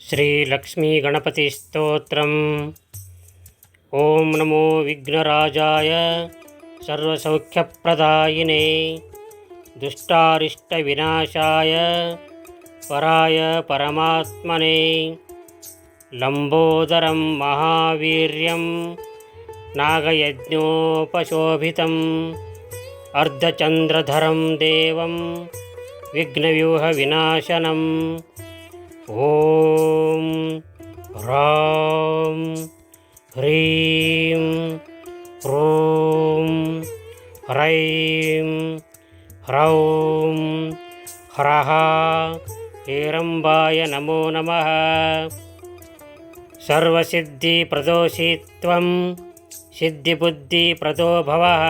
श्रीलक्ष्मी गणपति स्तोत्रम्। ओं नमो विघ्नराजाय सर्वसौख्यप्रदायिने दुष्टारिष्टविनाशाय पराय परमात्मने लंबोदरं महावीर्यं नागयज्ञोपशोभितम् अर्धचंद्रधरं देवं विघ्नव्यूहविनाशनम् ओं ह्रां ह्रीं ह्रूं ह्रैं ह्रौं ह्रः हेरम्बाय नमो नमः। सर्वसिद्धिप्रदोषित्वं सिद्धिबुद्धिप्रदो भवः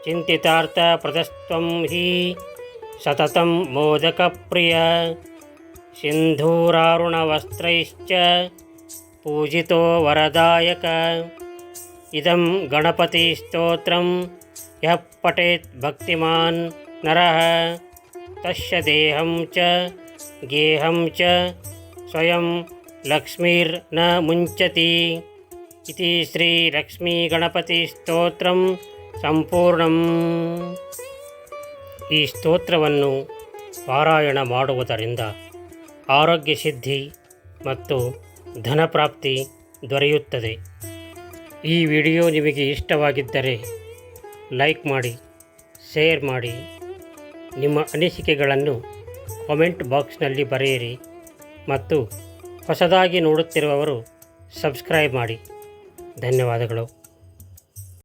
चिन्तितार्थप्रदस्त्वं हि सततं मोदकप्रिय सिन्धूरारुणवस्त्रैश्च पूजितो वरदायक। इदं गणपतिस्तोत्रं यः पठेत् भक्तिमान् नरः तस्य देहं च गेहं च स्वयं लक्ष्मीर्न मुञ्चति। इति ಶ್ರೀಲಕ್ಷ್ಮೀಗಣಪತಿಸ್ತೋತ್ರಂ ಸಂಪೂರ್ಣಂ। ಈ ಸ್ತೋತ್ರವನ್ನು ಪಾರಾಯಣ ಮಾಡುವುದರಿಂದ ಆರೋಗ್ಯ ಸಿದ್ಧಿ ಮತ್ತು ಧನಪ್ರಾಪ್ತಿ ದೊರೆಯುತ್ತದೆ. ಈ ವಿಡಿಯೋ ನಿಮಗೆ ಇಷ್ಟವಾಗಿದ್ದರೆ ಲೈಕ್ ಮಾಡಿ, ಶೇರ್ ಮಾಡಿ, ನಿಮ್ಮ ಅನಿಸಿಕೆಗಳನ್ನು ಕಾಮೆಂಟ್ ಬಾಕ್ಸ್ನಲ್ಲಿ ಬರೆಯಿರಿ ಮತ್ತು ಹೊಸದಾಗಿ ನೋಡುತ್ತಿರುವವರು ಸಬ್ಸ್ಕ್ರೈಬ್ ಮಾಡಿ. ಧನ್ಯವಾದಗಳು.